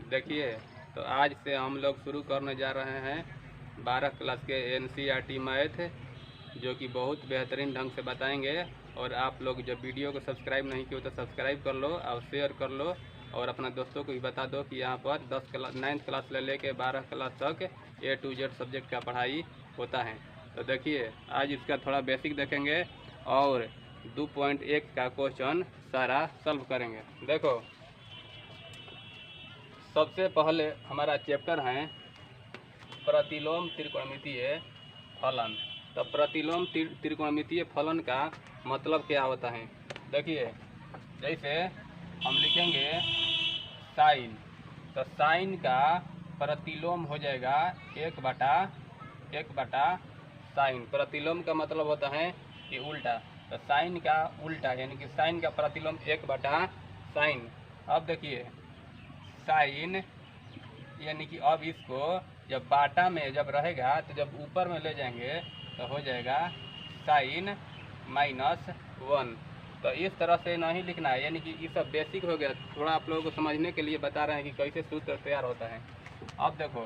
देखिए, तो आज से हम लोग शुरू करने जा रहे हैं 12 क्लास के NCERT मैथ, जो कि बहुत बेहतरीन ढंग से बताएंगे। और आप लोग जब वीडियो को सब्सक्राइब नहीं किए तो सब्सक्राइब कर लो और शेयर कर लो, और अपना दोस्तों को भी बता दो कि यहाँ पर 9th क्लास से लेके 12 क्लास तक A to Z सब्जेक्ट का पढ़ाई होता है। तो देखिए, आज इसका थोड़ा बेसिक देखेंगे और 2.1 का क्वेश्चन सारा सॉल्व करेंगे। देखो, सबसे पहले हमारा चैप्टर है प्रतिलोम त्रिकोणमितीय फलन। तो प्रतिलोम त्रिकोणमितीय फलन का मतलब क्या होता है? देखिए, जैसे हम लिखेंगे साइन, तो साइन का प्रतिलोम हो जाएगा 1/1 साइन। प्रतिलोम का मतलब होता है कि उल्टा, तो साइन का उल्टा यानी कि साइन का प्रतिलोम 1/साइन। अब देखिए, साइन यानी कि अब इसको जब बाटा में जब रहेगा तो जब ऊपर में ले जाएंगे तो हो जाएगा साइन -1। तो इस तरह से नहीं लिखना है, यानी कि ये सब बेसिक हो गया। थोड़ा आप लोगों को समझने के लिए बता रहे हैं कि कैसे सूत्र तैयार होता है। अब देखो,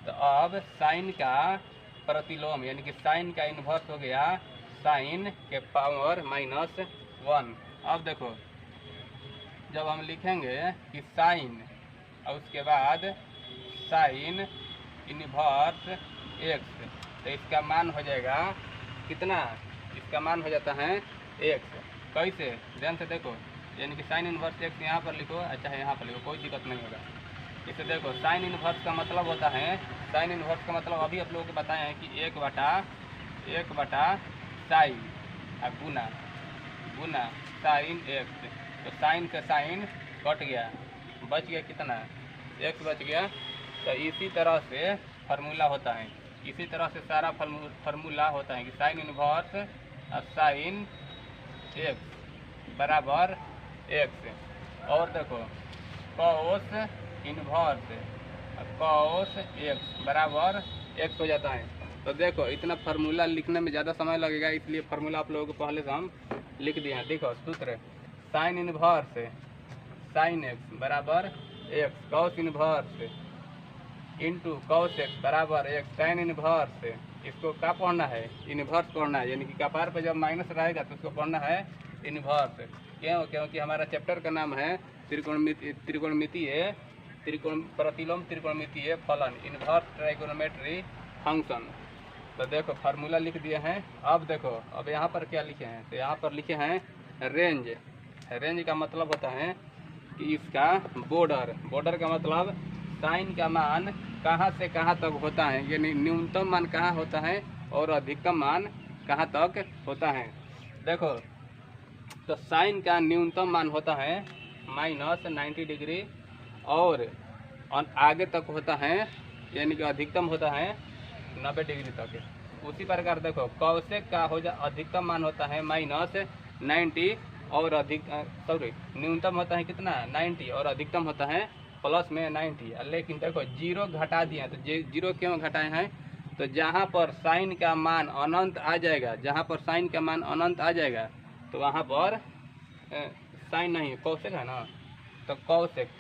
तो अब साइन का प्रतिलोम यानी कि साइन का इन्वर्स हो गया साइन के पावर -1। अब देखो, जब हम लिखेंगे कि साइन और उसके बाद साइन इन्वर्स x, तो इसका मान हो जाएगा कितना? इसका मान हो जाता है x। कैसे? ध्यान से देखो, यानी कि साइन इन्वर्स x यहाँ पर लिखो, अच्छा है यहाँ पर लिखो, कोई दिक्कत नहीं होगा। इसे देखो, साइन इन्वर्स का मतलब होता है, साइन इन्वर्स का मतलब अभी आप लोगों को बताए हैं कि 1/1 साइन गुना साइन x। तो साइन से साइन कट गया, बच गया कितना? x बच गया। तो इसी तरह से फार्मूला होता है, इसी तरह से सारा फार्मूला होता है कि साइन इन्वर्स साइन x बराबर x। और देखो, कॉस इन्वर्स कॉस x बराबर x हो जाता है। तो देखो, इतना फार्मूला लिखने में ज़्यादा समय लगेगा, इसलिए फार्मूला आप लोगों को पहले से हम लिख दिए हैं। देखो सूत्र, साइन इन्वर्स साइन x बराबर x, cos inverse into cos x बराबर x, साइन इन्वर्स। इसको क्या पढ़ना है? इन्वर्स पढ़ना है, यानी कि कपार पर जब माइनस रहेगा तो उसको पढ़ना है इन्वर्स। क्यों? क्योंकि हमारा चैप्टर का नाम है प्रतिलोम त्रिकोणमितीय फलन, इन्वर्स ट्राइगोनोमेट्री फंक्शन। तो देखो, फार्मूला लिख दिए हैं। अब देखो, अब यहाँ पर क्या लिखे हैं? तो यहाँ पर लिखे हैं रेंज। रेंज का मतलब होता है कि इसका बॉर्डर का मतलब साइन का मान कहाँ से कहाँ तक होता है, यानी न्यूनतम मान कहाँ होता है और अधिकतम मान कहाँ तक होता है। देखो, तो साइन का न्यूनतम मान होता है -90 डिग्री और आगे तक होता है, यानी कि अधिकतम होता है 90 डिग्री तक। उसी प्रकार देखो, कॉसेक का अधिकतम मान होता है -90 और न्यूनतम होता है कितना? 90 और अधिकतम होता है प्लस में 90। लेकिन देखो, जीरो घटा दिए हैं, तो जीरो क्यों घटाए हैं? तो जहाँ पर साइन का मान अनंत आ जाएगा, जहाँ पर साइन का मान अनंत आ जाएगा तो वहाँ पर साइन नहीं, कॉसेक है ना, तो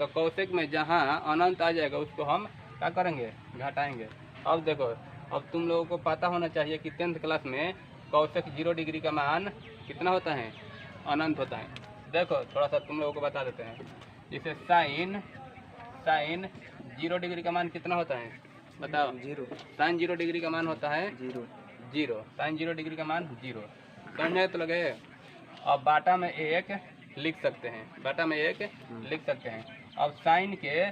कॉसेक में जहाँ अनंत आ जाएगा उसको हम क्या करेंगे? घटाएंगे। अब देखो, अब तुम लोगों को पता होना चाहिए कि 10th क्लास में कॉसेक 0 डिग्री का मान कितना होता है? अनंत होता है। देखो, थोड़ा सा तुम लोगों को बता देते हैं। जैसे साइन 0 डिग्री का मान कितना होता है? बताओ। 0। साइन 0 डिग्री का मान होता है 0। साइन 0 डिग्री का मान 0। समझे तो लगे? अब बाटा में 1 लिख सकते हैं, बाटा में 1 लिख सकते हैं। अब साइन के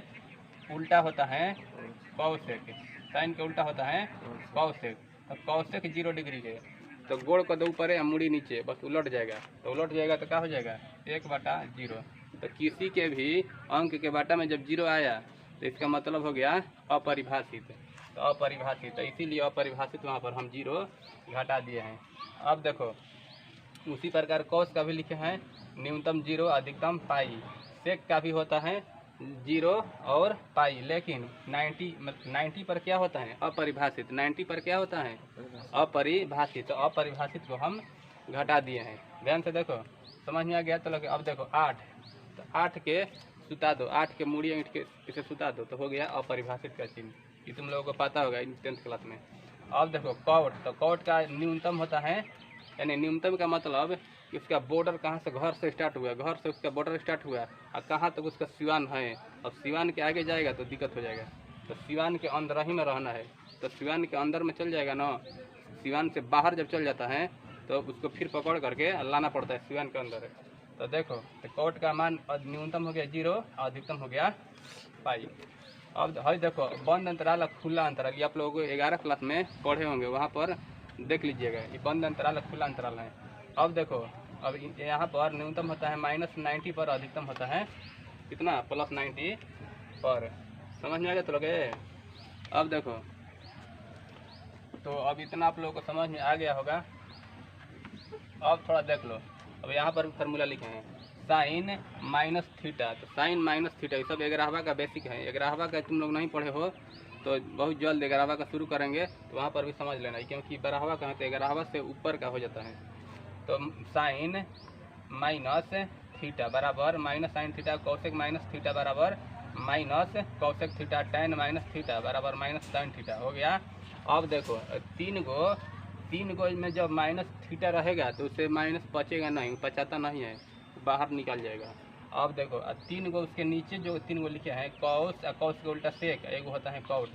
उल्टा होता है कॉसेक, साइन के उल्टा होता है कॉसेक। अब कॉसेक 0 डिग्री है, तो गोड़ को दो ऊपर है, मुड़ी नीचे, बस उलट जाएगा। तो उलट जाएगा तो क्या हो जाएगा? 1/0। तो किसी के भी अंक के बाटा में जब 0 आया तो इसका मतलब हो गया अपरिभाषित। तो अपरिभाषित, तो इसीलिए अपरिभाषित वहाँ पर हम 0 घटा दिए हैं। अब देखो, उसी प्रकार कॉस का भी लिखे हैं, न्यूनतम 0 अधिकतम पाई। सेक का भी होता है 0 और पाई, लेकिन 90 पर क्या होता है? अपरिभाषित। 90 पर क्या होता है? अपरिभाषित। तो अपरिभाषित को हम घटा दिए हैं। ध्यान से देखो, समझ में आ गया तो लगे। अब देखो 8, तो 8 के सुता दो, 8 के मूड़ी ईंट के इसे सुता दो, तो हो गया अपरिभाषित का चिन्ह। ये तुम लोगों को पता होगा 10th क्लास में। अब देखो कॉट, तो कॉट का न्यूनतम होता है, यानी न्यूनतम का मतलब कि उसका बॉर्डर कहाँ से, घर से स्टार्ट हुआ, घर से उसका बॉर्डर स्टार्ट हुआ और कहाँ तक उसका सिवान है। अब सिवान के आगे जाएगा तो दिक्कत हो जाएगा, तो सिवान के अंदर ही में रहना है। तो सिवान के अंदर में चल जाएगा ना, सिवान से बाहर जब चल जाता है तो उसको फिर पकड़ करके लाना पड़ता है सिवान के अंदर। तो देखो तो कॉट का मान न्यूनतम हो गया 0 और अधिकतम हो गया पाई। अब है देखो बंद अंतराल और खुला अंतराल, ये आप लोगों को 11 क्लास में पढ़े होंगे, वहाँ पर देख लीजिएगा। ये बंद अंतराल और खुला अंतराल है। अब देखो अब यहाँ पर न्यूनतम होता है -90 पर, अधिकतम होता है कितना, +90 पर। समझ में आ गया तो लोगे। अब देखो तो अब इतना आप लोगों को समझ में आ गया होगा। अब थोड़ा देख लो, अब यहाँ पर फार्मूला लिखे हैं साइन माइनस थीटा। तो साइन माइनस थीटा ये सब 11वां का बेसिक है। 11वां का तुम लोग नहीं पढ़े हो तो बहुत जल्द 11वां का शुरू करेंगे तो वहाँ पर भी समझ लेना, क्योंकि 12वां का है तो 11वां से ऊपर का हो जाता है। तो साइन माइनस थीटा बराबर minus sine theta cosec minus theta बराबर minus cosec theta tan minus theta बराबर माइनस साइन थीटा हो गया। अब देखो तीन गो में जब माइनस थीटा रहेगा तो उससे माइनस बचेगा नहीं, बचाता नहीं है, बाहर निकल जाएगा। अब देखो 3 गो उसके नीचे जो 3 गो लिखे हैं कॉस, कॉस के उल्टा सेक, एक होता है कॉट।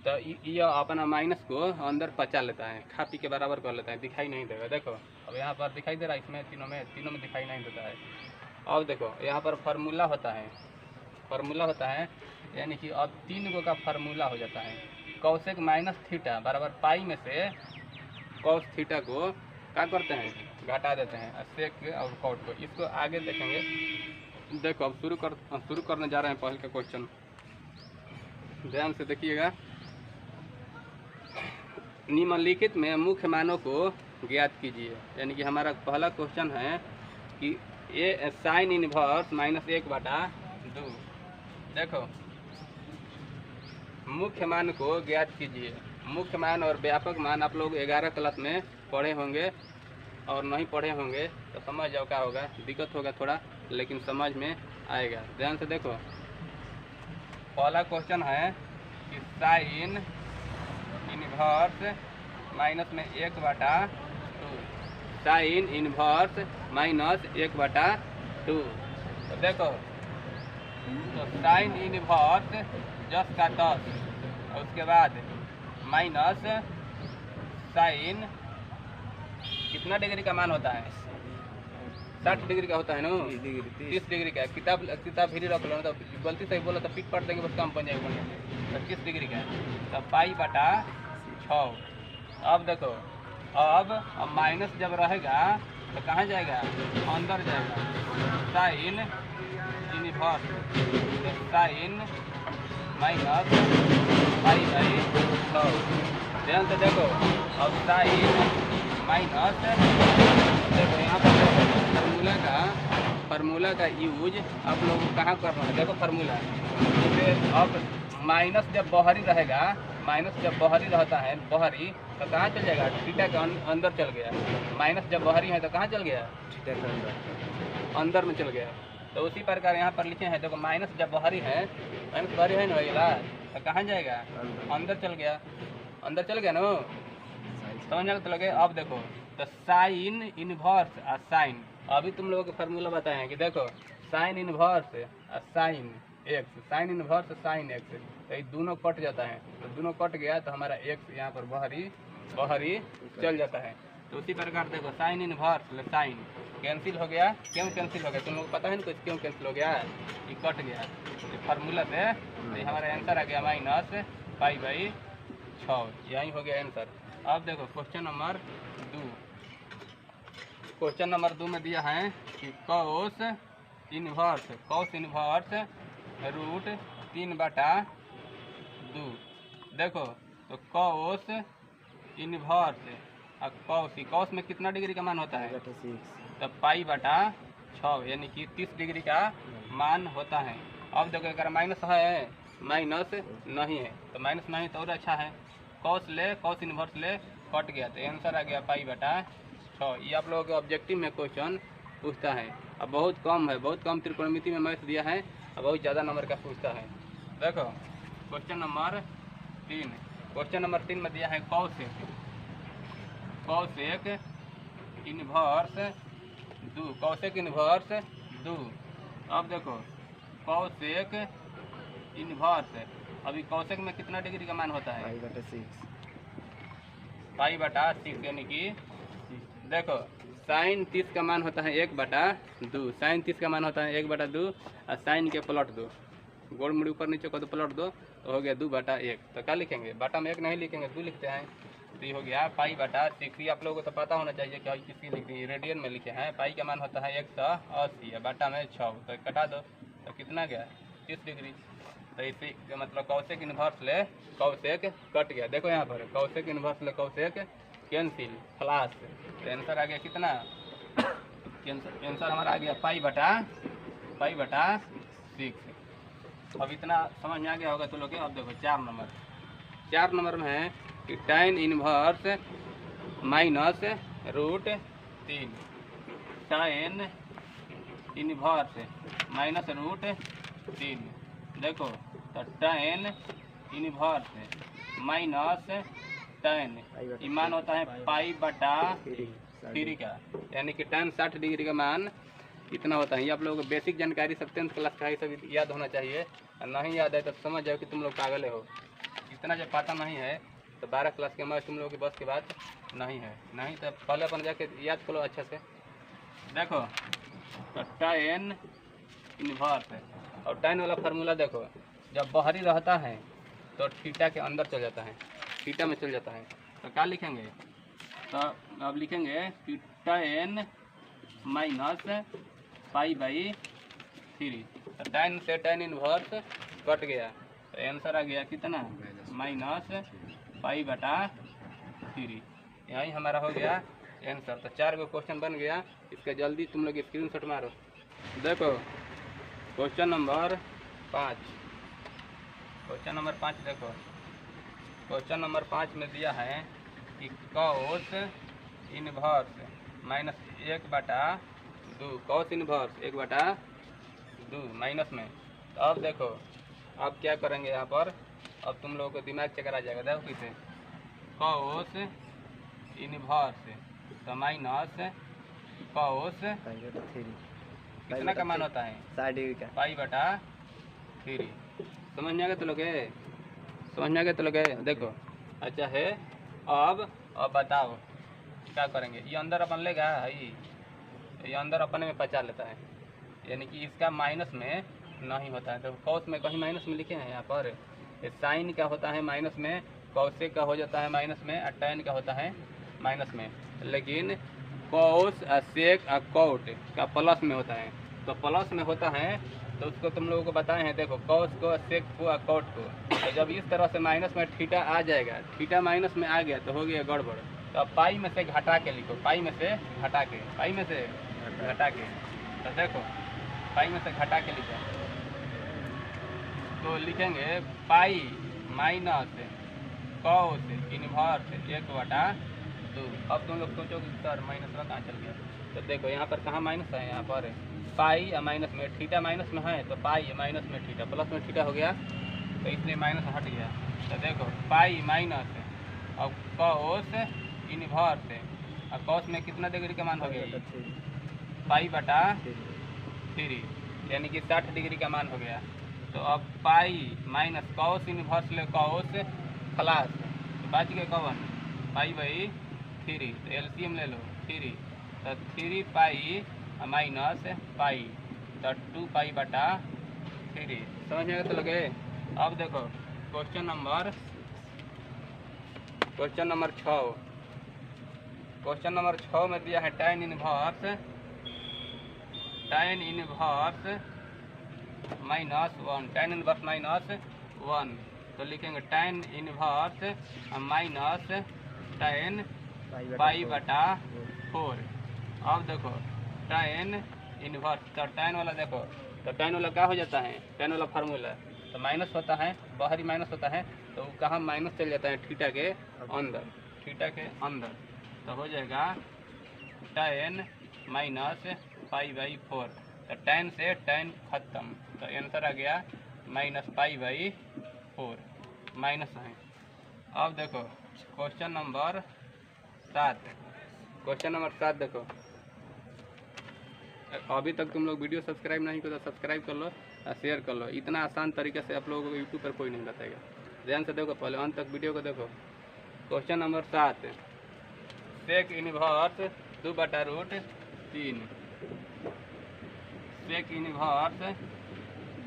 तो ये अपना माइनस को अंदर पचा लेता है, खा पी के बराबर कर लेता है, दिखाई नहीं देगा। देखो अब यहाँ पर दिखाई दे रहा है, इसमें तीनों में दिखाई नहीं देता है। अब देखो यहाँ पर फार्मूला होता है, यानी कि अब 3 गो का फार्मूला हो जाता है। कौसेक माइनस थीटा बराबर पाई में से कॉस थीटा को क्या करते हैं, घटा देते हैं सेक और कॉट को। इसको आगे देखेंगे। देखो अब शुरू करने जा रहे हैं पहले का क्वेश्चन, ध्यान से देखिएगा। निम्नलिखित में मुख्य मानों को ज्ञात कीजिए, यानी कि हमारा पहला क्वेश्चन है कि ये साइन इनवर्स -1/2। देखो मुख्य मान को ज्ञात कीजिए। मुख्य मान और व्यापक मान आप लोग 11 क्लास में पढ़े होंगे, और नहीं पढ़े होंगे तो समझ जाओ क्या होगा, दिक्कत होगा थोड़ा, लेकिन समझ में आएगा। ध्यान से देखो पहला क्वेश्चन है कि साइन इनवर्स -1/2, साइन इनवर्स -1/2। तो देखो तो साइन इनवर्स 10 का 10 और उसके बाद माइनस साइन कितना डिग्री का मान होता है, 60 डिग्री का होता है ना, 30 डिग्री का। किताब फिर रख लो, तो गलती से बोला तो पिट पट देंगे, बस काम बन जाएगा बढ़िया। तो 30 डिग्री का, तो पाई/6। अब देखो अब माइनस जब रहेगा तो कहाँ जाएगा, अंदर जाएगा। साइन इनवर्स, तो साइन माइनस पाई/6। ध्यान से देखो अब साइन माइनस, देखो यहाँ पर फार्मूला का यूज आप लोग को कहाँ करना है। देखो फार्मूला जैसे अब माइनस जब बाहरी रहेगा, माइनस जब बाहरी रहता है, बाहरी तो कहाँ चल जाएगा, थीटा के अंदर चल गया। माइनस जब बाहरी है तो कहाँ चल गया, थीटा के अंदर में चल गया। तो उसी प्रकार यहाँ पर लिखे हैं, देखो माइनस जब बाहरी है, माइनस बाहरी है ना ये, तो कहाँ जाएगा, अंदर चल गया, अंदर चल गया ना, समझ में तो लगे। अब देखो तो साइन इनवर्स और साइन, अभी तुम लोगों को फार्मूला बताए हैं कि देखो साइन इनवर्स और sine x, sine inverse sine x, तो ये दोनों कट जाता है। तो दोनों कट गया तो हमारा एक्स यहाँ पर बाहरी चल जाता है। तो उसी प्रकार देखो साइन इनवर्स साइन कैंसिल हो गया। क्यों कैंसिल हो गया तुम लोग को पता है ना, कुछ क्यों कैंसिल हो गया, ये कट गया फार्मूला से। तो हमारा आंसर आ गया -पाई/6, यही हो गया आंसर। अब देखो क्वेश्चन नंबर 2। क्वेश्चन नंबर 2 में दिया है कि कॉस इनवर्स √3/2। देखो तो कॉस इनवर्स और कॉस में कितना डिग्री का मान होता है, तो पाई/6, यानी कि 30 डिग्री का मान होता है। अब देखो अगर माइनस है, माइनस नहीं है, तो माइनस नहीं तो और अच्छा है, कॉस इनवर्स ले, कट गया, तो आंसर आ गया पाई/6। ये आप लोगों के ऑब्जेक्टिव में क्वेश्चन पूछता है। अब बहुत कम त्रिकोणमिति में मैथ दिया है, बहुत ज़्यादा नंबर का पूछता है। देखो क्वेश्चन नंबर 3, क्वेश्चन नंबर 3 में दिया है कॉसेक इन्वर्स 2, कॉसेक इन्वर्स 2। अब देखो कॉसेक इन्वर्स, अभी कॉसेक में कितना डिग्री का मान होता है? पाई/6 यानी कि देखो साइन 30 का मान होता है 1/2, साइन 30 का मान होता है 1/2 और साइन के प्लॉट 2, गोल मुड़ी ऊपर नीचे को तो प्लॉट 2 तो हो गया 2/1। तो क्या लिखेंगे? बटा में 1 नहीं लिखेंगे, 2 लिखते हैं। तो ये हो गया पाई/6। आप लोगों को तो पता होना चाहिए कि किसकी लिख दी, रेडियन में लिखे हैं। पाई का मान होता है 180 और बटा में 6, तो कटा दो तो कितना गया? 30 डिग्री। तो इसी मतलब कॉसेक इन्वर्स ले कॉसेक कट गया। देखो यहाँ पर कॉसेक इन्वर्स ले कॉसेक कैंसिल प्लस, तो आंसर आ गया कितना? आंसर हमारा आ गया पाई/6। अब इतना समझ में आ गया होगा तो लोग। अब देखो 4 नंबर में है कि tan इन्वर्स -√3, tan इन्वर्स -√3। देखो तो tan इन्वर्स माइनस tan मान होता है पाई/3 का, यानी कि tan 60 डिग्री का मान इतना होता है। ये आप लोगों को बेसिक जानकारी सब 10th क्लास का ही सब याद होना चाहिए। और नहीं याद है तो समझ जाओ कि तुम लोग पागल हो। इतना जब पता नहीं है तो 12 क्लास के मैथ तुम लोगों की बस की बात नहीं है। नहीं तो पहले अपन जाके याद करो अच्छे से। देखो तो tan इन्वर्स है, और tan वाला फार्मूला देखो जब बाहरी रहता है तो थीटा के अंदर चल जाता है, थीटा में चल जाता है। तो क्या लिखेंगे? तो अब लिखेंगे कि tan -पाई/3। तो tan से tan इन्वर्स कट गया तो आंसर आ गया कितना? -पाई/3। यही हमारा हो गया आंसर। तो 4 गो क्वेश्चन बन गया। इसका जल्दी तुम लोग स्क्रीनशॉट मारो। देखो क्वेश्चन नंबर 5, क्वेश्चन नंबर 5 देखो, क्वेश्चन नंबर 5 में दिया है कि cos inverse -1/2, cos inverse 1/2 minus में। तो अब देखो अब क्या करेंगे यहाँ पर? अब तुम लोगों को दिमाग चक्कर आ जाएगा। देखो किसे कॉस इन्वर्स तो माइनस कॉस कितना का मान होता है? 60 डिग्री का, पाई/3। समझ में आ गया तो लोग? देखो अच्छा है। अब बताओ क्या करेंगे? ये अंदर अपन लेगा है, ये अंदर अपने में पचा लेता है, यानी कि इसका माइनस में नहीं होता है। तो कॉस में कहीं माइनस में लिखे हैं यहाँ पर। साइन का होता है माइनस में, कॉसेक का हो जाता है माइनस में, और tan का होता है माइनस में। लेकिन कॉस सेक और कॉट का प्लस में होता है। तो प्लस में होता है तो उसको तुम लोगों को बताए हैं। देखो कॉस को, सेक को और कॉट को, तो जब इस तरह से माइनस में थीटा आ जाएगा, थीटा माइनस में आ गया तो हो गया गड़बड़। तो अब पाई में से घटा के लिखो, पाई में से घटा के तो देखो पाई में से घटा के लिखो तो लिखेंगे पाई माइनस कॉस इन्वर्स 1/2। अब तुम लोग सोचोगे सर माइनस में कहाँ चल गया? तो देखो यहाँ पर कहाँ माइनस है? यहाँ पर पाई या माइनस में, थीटा माइनस में है तो पाई माइनस में थीटा, प्लस में थीटा हो गया तो इसलिए माइनस हट गया। तो देखो पाई माइनस और कॉस इन्वर्स, और कॉस में कितना डिग्री का मान हो गया? पाई/3, यानी कि 60 डिग्री का मान हो गया। तो अब पाई माइनस कॉस इन्वर्स ले कॉस प्लस, तो बच गए कौन? पाई/3। तो एलसीएम ले लो 3, तो 3 पाई माइनस पाई तो 2 पाई/3। समझ में तो लगे? अब देखो क्वेश्चन नंबर 6, क्वेश्चन नंबर 6 में दिया है tan इन्वर्स -1, tan इन्वर्स -1। तो लिखेंगे tan इन्वर्स माइनस tan पाई/4। अब देखो tan इन्वर्स, तो tan वाला देखो, तो tan वाला क्या हो जाता है? tan वाला फार्मूला तो माइनस होता है, बाहरी माइनस होता है तो कहाँ माइनस चल जाता है? थीटा के अंदर। तो हो जाएगा tan -पाई/4। तो tan से tan खत्म, तो आंसर आ गया -π/4 माइनस है। अब देखो क्वेश्चन नंबर 7 देखो। अभी तक तुम लोग वीडियो सब्सक्राइब नहीं करो तो सब्सक्राइब कर लो और शेयर कर लो। इतना आसान तरीके से आप लोगों को यूट्यूब पर कोई नहीं बताएगा। ध्यान से देखो, पहले अंत तक वीडियो को देखो। Question number 7 sec inverse 2/√3 sec inverse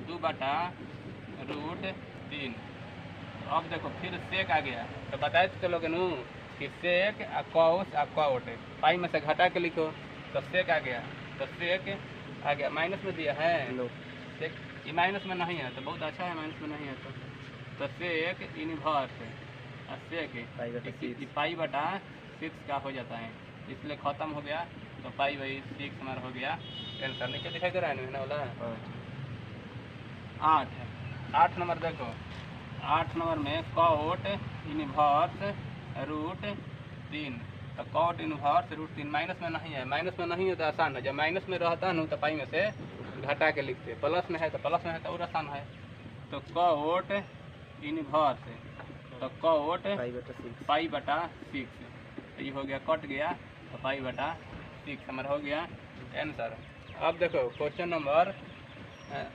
2/√3। अब देखो फिर सेक आ गया तो बताए तो चलोगे नू कि सेक कॉस कॉट पाई में से घटा के लिखो तो सेक आ गया। तो सेक आ गया माइनस में दिया है सेक, ये माइनस में नहीं है तो बहुत अच्छा है, माइनस में नहीं है तो सेक इनवर्स सेक π/6 का हो जाता है, इसलिए ख़त्म हो गया। तो π/6 हमारा हो गया आंसर। नीचे दिखाई दे रहा है ना वाला 8 नंबर देखो। 8 नंबर में कॉट इनवर्स √3 तो कॉट इनवर्स √3 माइनस में नहीं है, माइनस में नहीं है तो आसान है। जब माइनस में रहता है तो पाई में से घटा के लिखते, प्लस में है तो प्लस में है तो और आसान है। तो कॉट इनवर्स तो कॉट π/6 तो ये हो गया, कट गया तो π/6 हमारा हो गया आंसर। अब देखो क्वेश्चन नंबर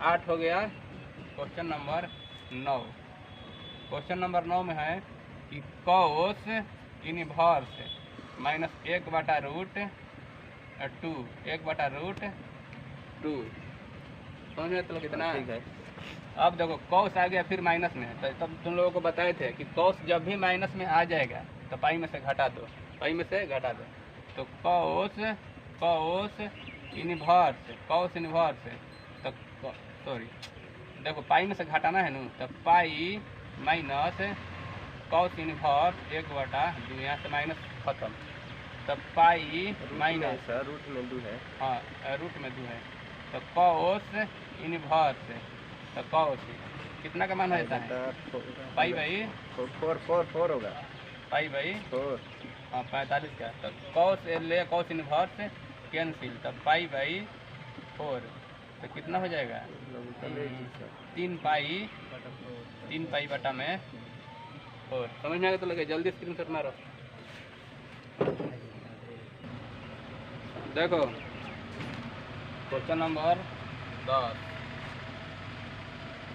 8 हो गया। Question number 9। क्वेश्चन नंबर 9 में है कि कॉस इनवर्स -1/√2 1/√2 समझ में तो कितना है। अब देखो कॉस आ गया फिर माइनस में है, तो तब तुम लोगों को बताए थे कि कॉस जब भी माइनस में आ जाएगा तो पाई में से घटा दो, पाई में से घटा दो। तो कॉस इनवर्स तो सॉरी देखो पाई में से घटाना है ना, तो पाई माइनस कॉस इनवर्स 1/2 यहाँ से माइनस खत्म। तब पाई माइनस रूट में 2 है, हाँ रूट में 2 है। तो कॉस इनवर्स तो कॉस कितना का मान हो जाता है π/4 होगा, π/4 हाँ 45 का। तो कॉस ले कॉस इनवर्स कैंसिल, तब π/4 तो कितना हो जाएगा 3π/4 समझ में आएगा तो लगे। जल्दी स्क्रीनशॉट मारो। देखो क्वेश्चन नंबर 10।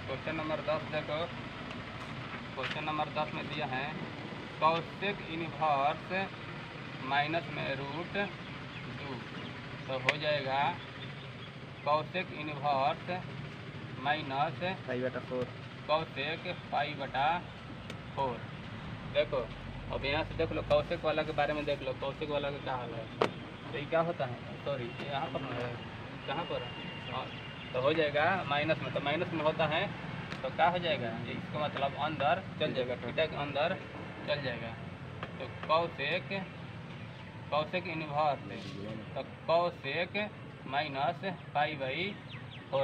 क्वेश्चन नंबर 10 देखो। क्वेश्चन नंबर 10 में दिया है कॉसेक इनवर्स माइनस में √2 तो हो जाएगा कॉसेक इनवर्स माइनस π/4 कॉसेक π/4। देखो अब यहाँ से देख लो कॉसेक वाला के बारे में देख लो, कॉसेक वाला का क्या हाल है। तो ये क्या होता है, सॉरी यहाँ पर है, कहाँ पर है, हाँ तो हो जाएगा माइनस में। तो माइनस में होता है तो क्या हो जाएगा, इसका मतलब अंदर चल जाएगा, थीटा के अंदर चल जाएगा। तो कॉसेक इनवर्स तो कॉसेक माइनस π/4 तो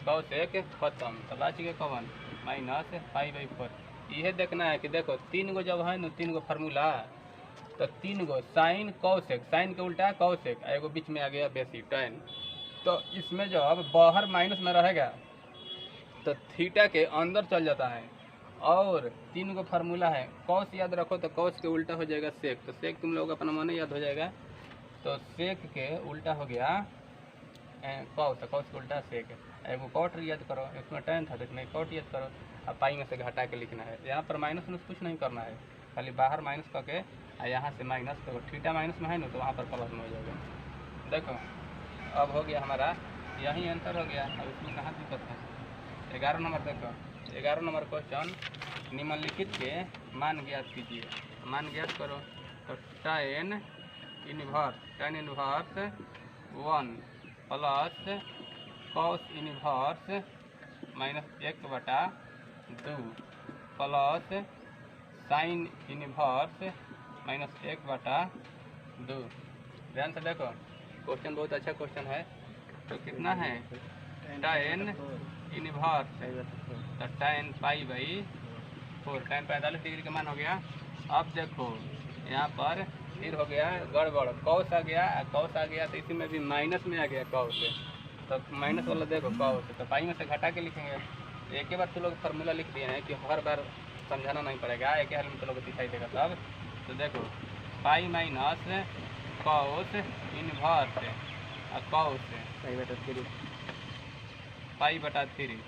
कॉसेक खत्म तो बच गया कौन -π/4। यह देखना है कि देखो 3 गो जब है ना 3 गो फार्मूला, तो 3 गो साइन कॉसेक, साइन के उल्टा कॉसेक, एगो बीच में आ गया बेसी tan। तो इसमें जब बाहर माइनस में रहेगा तो थीटा के अंदर चल जाता है। और 3 गो फार्मूला है, कॉस याद रखो तो कॉस के उल्टा हो जाएगा सेक, तो सेक तुम लोग अपना मन याद हो जाएगा। तो सेक के उल्टा हो गया कॉस, तो कॉस के उल्टा सेक। एगो कॉट याद करो, इसमें tan था तो इसमें कॉट याद करो। अब पाई में से घटा के लिखना है। यहाँ पर माइनस में कुछ नहीं करना है, खाली बाहर माइनस करके और यहाँ से माइनस, तो थीटा माइनस में है ना तो वहाँ पर प्लस में हो जाएगा। देखो अब हो गया हमारा, यही आंसर हो गया। अब इसमें कहाँ दिक्कत है। 11 नंबर देखो। 11 नंबर क्वेश्चन, निम्नलिखित के मान ज्ञात कीजिए। मान ज्ञात करो तो tan inverse 1 plus cos inverse -1/2 plus sine inverse -1/2। ध्यान से देखो क्वेश्चन बहुत अच्छा क्वेश्चन है। तो कितना है tan इनवर्स तो tan π/4 tan 45 डिग्री का मान हो गया। अब देखो यहाँ पर फिर हो गया गड़बड़, कौस आ गया, कौस आ गया तो इसी में भी माइनस में आ गया कौस, तो माइनस वाला देखो कौस, तो पाई में से घटा के लिखेंगे। एक ही बार तो लोग फार्मूला लिख दिए हैं कि हर बार समझाना नहीं पड़ेगा, एक हाल में तो लोग दिखाई देगा तब। तो देखो पाई माइनस कौस इनवर्स कौस पाई बटा 3।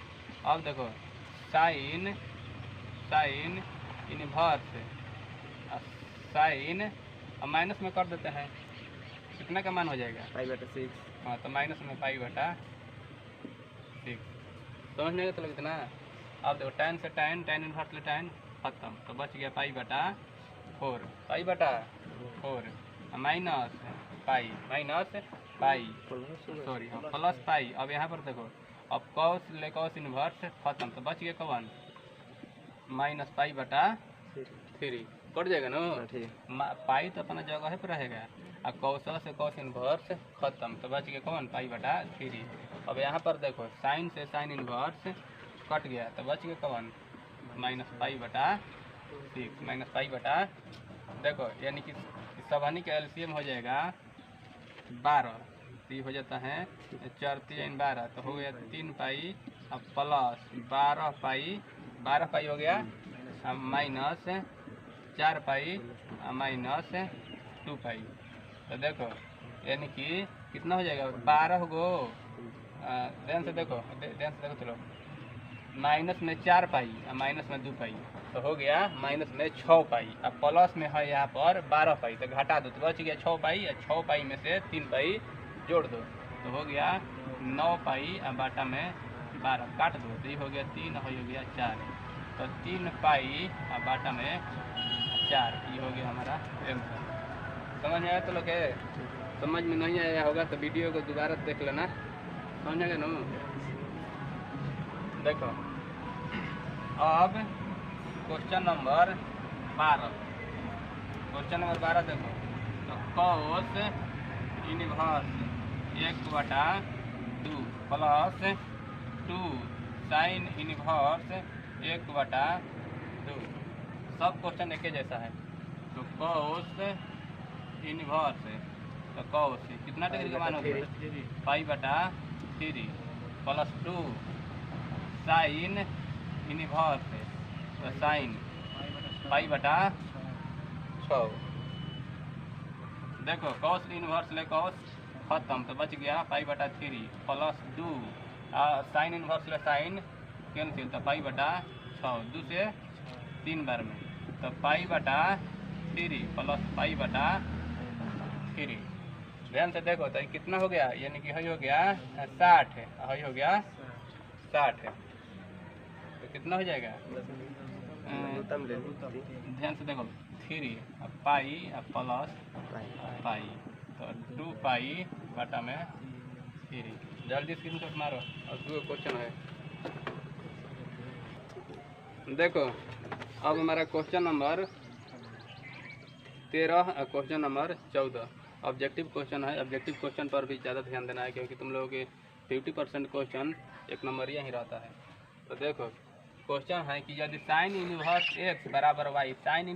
अब देखो साइन साइन इनवर्स साइन, अब माइनस में कर देते हैं, कितना का मान हो जाएगा? पाई/6। हाँ तो माइनस में पाई/6 समझने का तो कितना। अब देखो tan से tan, tan इनवर्स ले tan खत्म, तो बच गया पाई/4, पाई/4 माइनस पाई सॉरी हाँ प्लस पाई। अब यहाँ पर देखो अब कॉस ले कॉस इनवर्स खत्म, तो बच गया कौन? माइनस पाई/3 कट जाएगा ना। पाई तो अपना जगह पर रहेगा, और कौस से कॉस इनवर्स खत्म, तो बच गया कौन? पाई/3। अब यहाँ पर देखो साइन से साइन इनवर्स कट गया, तो बच गया कौन? माइनस पाई/6 देखो, यानी कि सबनी का एलसीएम हो जाएगा 12, तो ये हो जाता है 4 3 12, तो हो गया 3 पाई अब प्लस 12 पाई हो गया, अब माइनस 4 पाई माइनस 2 पाई। तो देखो यानी कि कितना हो जाएगा? 12 गो ध्यान से देखो चलो, माइनस में 4 पाई और माइनस में 2 पाई, तो हो गया माइनस में 6 पाई। अब प्लस में है यहाँ पर 12 पाई, तो घटा दो, तो बच गया 6 पाई, और 6 पाई में से 3 पाई जोड़ दो, तो हो गया 9 पाई और बाटा में 12 काट दो, तो ये हो गया 3 और ये हो गया 4, तो 3 पाई और बाटा में 4, ये हो गया हमारा आंसर। समझ में आया तो लोग? समझ में नहीं आया होगा तो वीडियो को दोबारा देख लेना, समझेगा ना। देखो अब क्वेश्चन नंबर 12 देखो, तो cos inverse 1/2 plus 2 sine inverse 1/2, सब क्वेश्चन एक ही जैसा है। तो कॉस इनवर्स, तो कॉस कितना डिग्री का मान होगा? पाई/3 प्लस 2 साइन इनवर्स, तो साइन पाई/6। देखो कॉस इनवर्स ले कॉस खत्म, तो बच गया पाई/3 प्लस 2 साइन इनवर्स ले साइन कैंसिल, तो पाई/6 2 से 3 बार में, तो पाई/3 प्लस पाई/3। ध्यान से देखो तो कितना हो गया, यानी कि हई हो गया 60 है, हई हो गया 60 है, तो कितना हो जाएगा? ध्यान से देखो 3 पाई प्लस पाई, तो 2 पाई बटा में 3। जल्दी स्क्रीनशॉट मारो, और 2 क्वेश्चन है। देखो अब हमारा क्वेश्चन नंबर 13 और क्वेश्चन नंबर 14 ऑब्जेक्टिव क्वेश्चन है। ऑब्जेक्टिव क्वेश्चन पर भी ज़्यादा ध्यान देना है, क्योंकि तुम लोगों के 50% क्वेश्चन 1 नंबरिया ही रहता है। तो देखो क्वेश्चन है कि यदि साइन इनवर्स x बराबर y, साइन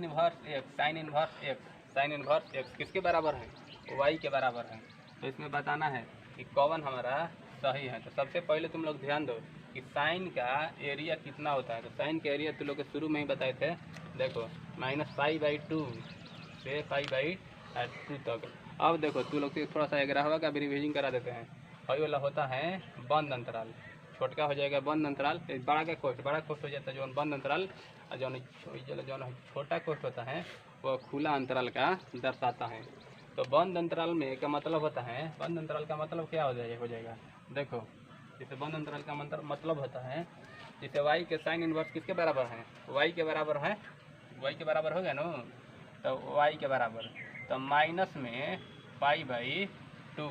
इनवर्स x किसके बराबर है? y के बराबर है। तो इसमें बताना है कि कौन हमारा सही है। तो सबसे पहले तुम लोग ध्यान दो कि साइन का एरिया कितना होता है। तो साइन का एरिया तुम लोग के शुरू में ही बताए थे, देखो -π/2 से π/2 तक। अब देखो तू लोग थोड़ा सा 11वां का भी रिविजन करा देते हैं। हई वाला होता है बंद अंतराल, छोटका हो जाएगा बंद अंतराल, बड़ा का कोष्ठ हो जाता है जो बंद अंतराल, और जो छोटा कोष्ठ होता है वो खुला अंतराल का दर्शाता है। तो बंद अंतराल में का मतलब होता है, बंद अंतराल का मतलब क्या हो जाएगा? देखो जैसे बंद अंतराल का मतलब होता है, जैसे y के साइन इनवर्स किसके बराबर है? y के बराबर है, y के बराबर हो गया ना। तो y के बराबर, तो माइनस में π/2,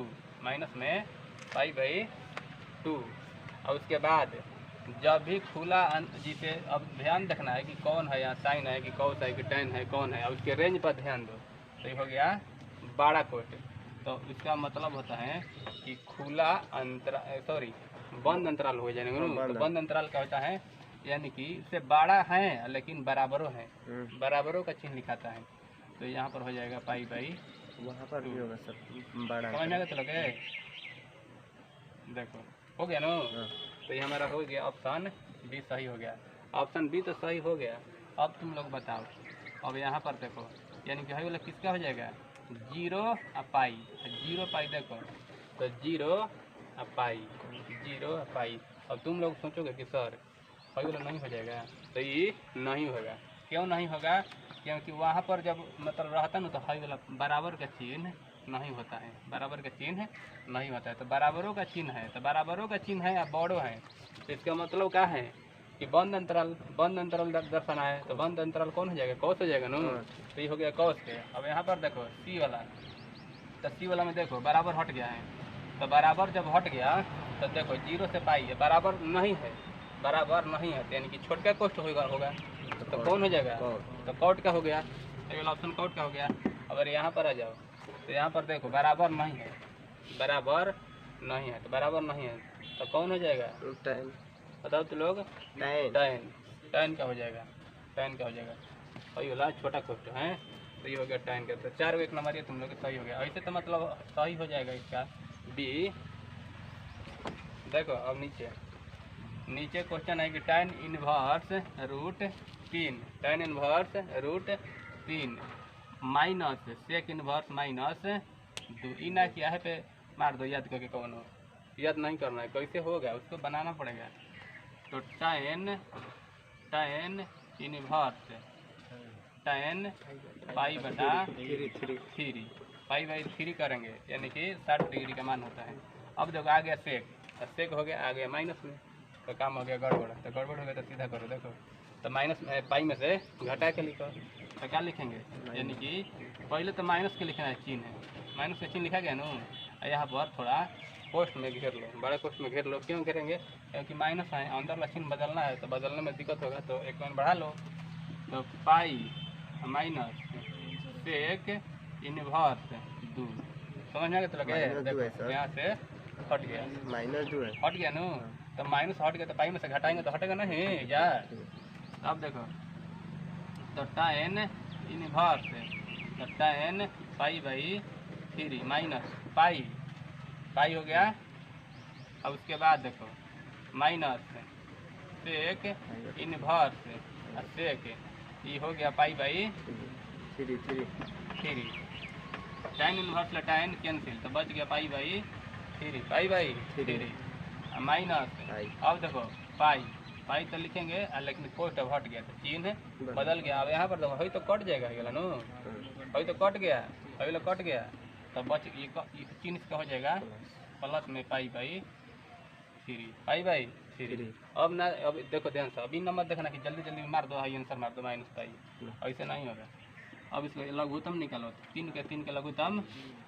और उसके बाद जब भी खुला जिसे, अब ध्यान रखना है कि कौन है, या साइन है कि कॉस है कि टेन है, कौन है, और उसके रेंज पर ध्यान दो। तो ये हो गया बड़ा कोष्ठ, तो इसका मतलब होता है कि खुला अंतराल बंद अंतराल हो जाएगा। तो बंद अंतराल क्या होता है, यानी कि इससे बड़ा है लेकिन बराबरों है, बराबरों का चिन्ह लिखाता है। तो यहाँ पर हो जाएगा पाई बाई। वहाँ पर भी होगा सर, बड़ा समझ में आ गया तो लगे? देखो हो गया ना। हाँ। तो ये हमारा हो गया ऑप्शन बी सही हो गया। ऑप्शन बी तो सही हो गया। अब तुम लोग बताओ, अब यहाँ पर देखो, यानी कि हाई वाला किसका हो जाएगा? जीरो और पाई। जीरो पाई देखो, तो जीरो और पाई, जीरो और पाई। अब तुम लोग सोचोगे कि सर हाई वाला नहीं हो जाएगा, तो ये नहीं होगा। क्यों नहीं होगा? क्योंकि वहाँ पर जब मतलब रहता ना तो हाई वाला बराबर का चिन्ह नहीं होता है, बराबर का चिन्ह नहीं होता है। तो बराबरों का चिन्ह है, तो बराबरों का चिन्ह है या बड़ो है, तो इसका मतलब क्या है कि बंद अंतराल दर्शाना है। तो बंद अंतराल कौन हो जाएगा? कौस हो जाएगा ना। तो ये हो गया कौस के। अब यहाँ पर देखो सी वाला, तो सी वाला में देखो बराबर हट गया है। तो बराबर जब हट गया तो देखो जीरो से पाई है, बराबर नहीं है, बराबर नहीं है, यानी कि छोटका कोष्ट होगा। तो कौन हो जाएगा? तो कौट का हो गया। तो ये वाला ऑप्शन कौट का हो गया। अगर यहाँ पर आ जाओ तो यहाँ पर देखो बराबर नहीं है, बराबर नहीं है, तो बराबर नहीं है तो कौन हो जाएगा? टाइम। बताओ तो लोग। टाइन। टाइन का हो जाएगा, टाइन का हो जाएगा। सही वाला छोटा कोष्ट है, तो ये हो गया टाइन का। तो 4 1 नंबर ये तुम लोग सही हो गया। ऐसे तो मतलब सही हो जाएगा इसका बी। देखो अब नीचे क्वेश्चन है कि tan inverse root 3, tan inverse root 3 minus sec inverse minus 2। इना क्या है पे मार दो याद करके, कौन हो याद नहीं करना है, कैसे होगा उसको बनाना पड़ेगा। तो tan इनवर्स tan पाई बटा 3 पाई बाई 3 करेंगे, यानी कि 60 डिग्री का मान होता है। अब देखो आ गया सेक हो गया, आ गया माइनस में, तो काम हो गया गड़बड़। तो गड़बड़ हो गया तो सीधा करो, देखो तो माइनस पाई में से घटा के लिखो। तो क्या लिखेंगे? यानी कि पहले तो माइनस के लिखना है चिन्ह है, माइनस का चिन्ह लिखा गया ना। यहाँ पर थोड़ा पोस्ट में घेर लो, बड़े पोस्ट में घेर लो। क्यों घेरेंगे? क्योंकि माइनस है, अंदर वाला चिन्ह बदलना है, तो बदलने में दिक्कत होगा, तो एक लाइन बढ़ा लो। तो पाई माइनस सेक इनवर्स 2। समझ में आ गया तो लगे? देखो यहाँ से हट गया, -2 है, हट गया ना। तो माइनस हट गया तो पाई में से घटाएंगे तो हटेगा नहीं यार। अब देखो तो tan इनवर्स, तो tan pi by 3 minus pi हो गया। अब उसके बाद देखो माइनस सेक इनवर्स सेक, ये हो गया पाई बाई 3। tan इनवर्स ला tan कैंसिल, तो बच गया पाई बाई 3 माइनस। अब देखो पाई तो लिखेंगे, लेकिन पोस्ट अब हट गया तो चिन्ह बदल गया। अब यहाँ पर देखो हई तो कट जाएगा ये ना, हई तो कट गया, हई वाला कट गया, तो बच ये चिन्ह का हो जाएगा प्लस में पाई बाई 3। अब ना, अब देखो ध्यान से, अभी नंबर देखना कि जल्दी जल्दी मार दो, हाई आंसर मार दो माइनस पाई, ऐसे नहीं होगा। अब इसको लघुत्तम निकालो, 3 के लघुत्तम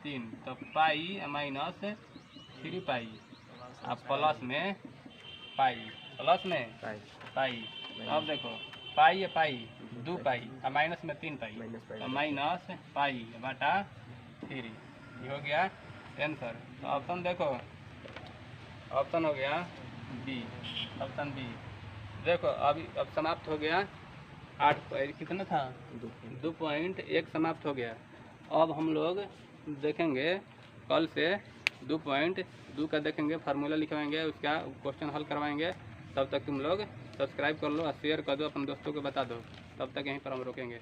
3, तो पाई माइनस 3 पाई अब प्लस में पाई, प्लस में पाई। अब देखो पाई 2 पाई और माइनस में 3 पाई, तो माइनस पाई बटा 3, ये हो गया आंसर। तो ऑप्शन देखो, ऑप्शन हो गया बी, ऑप्शन बी। देखो अब समाप्त हो गया 8 कितना था 2.1 समाप्त हो गया। अब हम लोग देखेंगे कल से 2.2 का देखेंगे, फार्मूला लिखवाएंगे, उसका क्वेश्चन हल करवाएंगे। तब तक तुम लोग सब्सक्राइब कर लो और शेयर कर दो, अपने दोस्तों को बता दो। तब तक यहीं पर हम रोकेंगे।